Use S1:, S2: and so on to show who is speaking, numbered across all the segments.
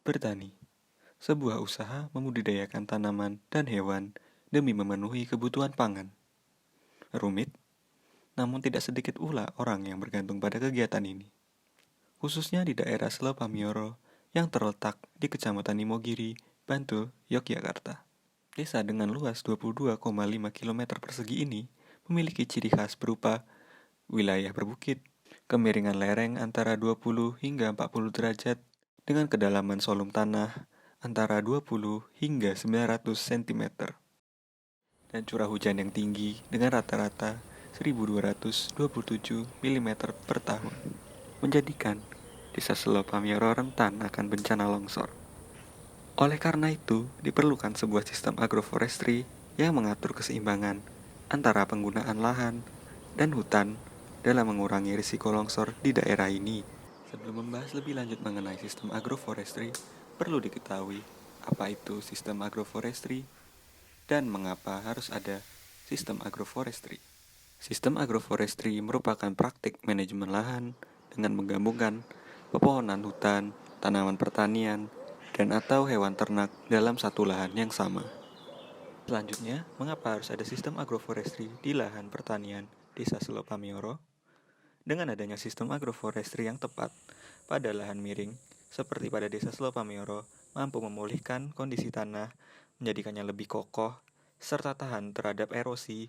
S1: Bertani, sebuah usaha membudidayakan tanaman dan hewan demi memenuhi kebutuhan pangan. Rumit, namun tidak sedikit pula orang yang bergantung pada kegiatan ini. Khususnya di daerah Selopamioro yang terletak di Kecamatan Imogiri, Bantul, Yogyakarta. Desa dengan luas 22,5 km persegi ini memiliki ciri khas berupa wilayah berbukit, kemiringan lereng antara 20 hingga 40 derajat dengan kedalaman solum tanah antara 20 hingga 900 cm dan curah hujan yang tinggi dengan rata-rata 1227 mm per tahun, menjadikan desa Selopamioro rentan akan bencana longsor. Oleh karena itu, diperlukan sebuah sistem agroforestry yang mengatur keseimbangan antara penggunaan lahan dan hutan dalam mengurangi risiko longsor di daerah ini. Sebelum membahas lebih lanjut mengenai sistem agroforestry, perlu diketahui apa itu sistem agroforestry dan mengapa harus ada sistem agroforestry. Sistem agroforestry merupakan praktik manajemen lahan dengan menggabungkan pepohonan hutan, tanaman pertanian, dan atau hewan ternak dalam satu lahan yang sama. Selanjutnya, mengapa harus ada sistem agroforestry di lahan pertanian Desa Selopamioro? Dengan adanya sistem agroforestry yang tepat pada lahan miring, seperti pada Desa Selopamioro, mampu memulihkan kondisi tanah, menjadikannya lebih kokoh, serta tahan terhadap erosi,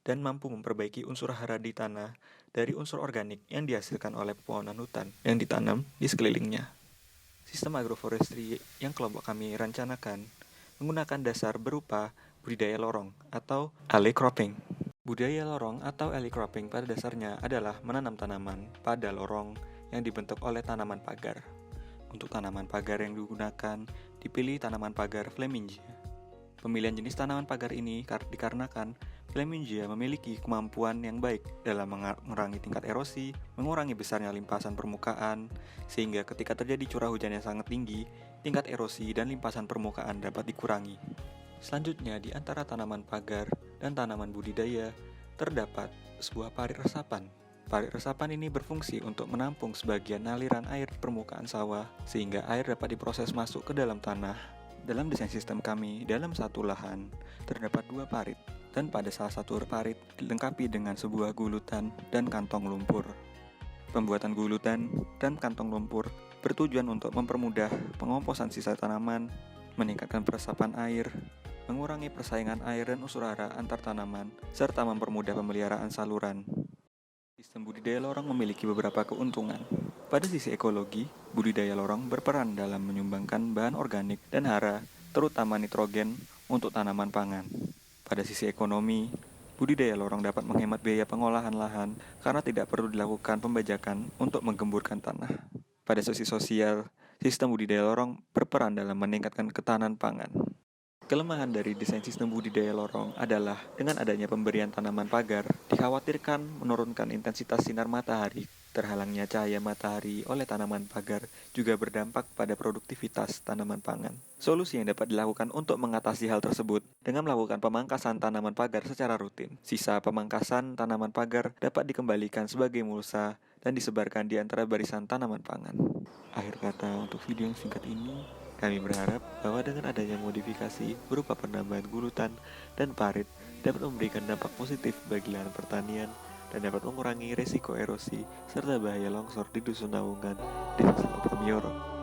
S1: dan mampu memperbaiki unsur hara di tanah dari unsur organik yang dihasilkan oleh pepohonan hutan yang ditanam di sekelilingnya. Sistem agroforestry yang kelompok kami rencanakan menggunakan dasar berupa budidaya lorong atau alley cropping. Budidaya lorong atau alley cropping pada dasarnya adalah menanam tanaman pada lorong yang dibentuk oleh tanaman pagar. Untuk tanaman pagar yang digunakan, dipilih tanaman pagar Flemingia. Pemilihan jenis tanaman pagar ini dikarenakan Flemingia memiliki kemampuan yang baik dalam mengurangi tingkat erosi, mengurangi besarnya limpasan permukaan, sehingga ketika terjadi curah hujan yang sangat tinggi, tingkat erosi dan limpasan permukaan dapat dikurangi. Selanjutnya, di antara tanaman pagar dan tanaman budidaya, terdapat sebuah parit resapan. Parit resapan ini berfungsi untuk menampung sebagian aliran air permukaan sawah, sehingga air dapat diproses masuk ke dalam tanah. Dalam desain sistem kami, dalam satu lahan, terdapat dua parit, dan pada salah satu parit dilengkapi dengan sebuah gulutan dan kantong lumpur. Pembuatan gulutan dan kantong lumpur bertujuan untuk mempermudah pengomposan sisa tanaman, meningkatkan peresapan air, mengurangi persaingan air dan unsur hara antar tanaman, serta mempermudah pemeliharaan saluran. Sistem budidaya lorong memiliki beberapa keuntungan. Pada sisi ekologi, budidaya lorong berperan dalam menyumbangkan bahan organik dan hara, terutama nitrogen, untuk tanaman pangan. Pada sisi ekonomi, budidaya lorong dapat menghemat biaya pengolahan lahan karena tidak perlu dilakukan pembajakan untuk menggemburkan tanah. Pada sisi sosial, sistem budidaya lorong berperan dalam meningkatkan ketahanan pangan. Kelemahan dari desain sistem budidaya lorong adalah dengan adanya pemberian tanaman pagar, dikhawatirkan menurunkan intensitas sinar matahari. Terhalangnya cahaya matahari oleh tanaman pagar juga berdampak pada produktivitas tanaman pangan. Solusi yang dapat dilakukan untuk mengatasi hal tersebut dengan melakukan pemangkasan tanaman pagar secara rutin. Sisa pemangkasan tanaman pagar dapat dikembalikan sebagai mulsa dan disebarkan di antara barisan tanaman pangan. Akhir kata untuk video yang singkat ini, kami berharap bahwa dengan adanya modifikasi berupa penambahan gulutan dan parit dapat memberikan dampak positif bagi lahan pertanian dan dapat mengurangi resiko erosi serta bahaya longsor di Dusun Naungan, Desa Selopamioro.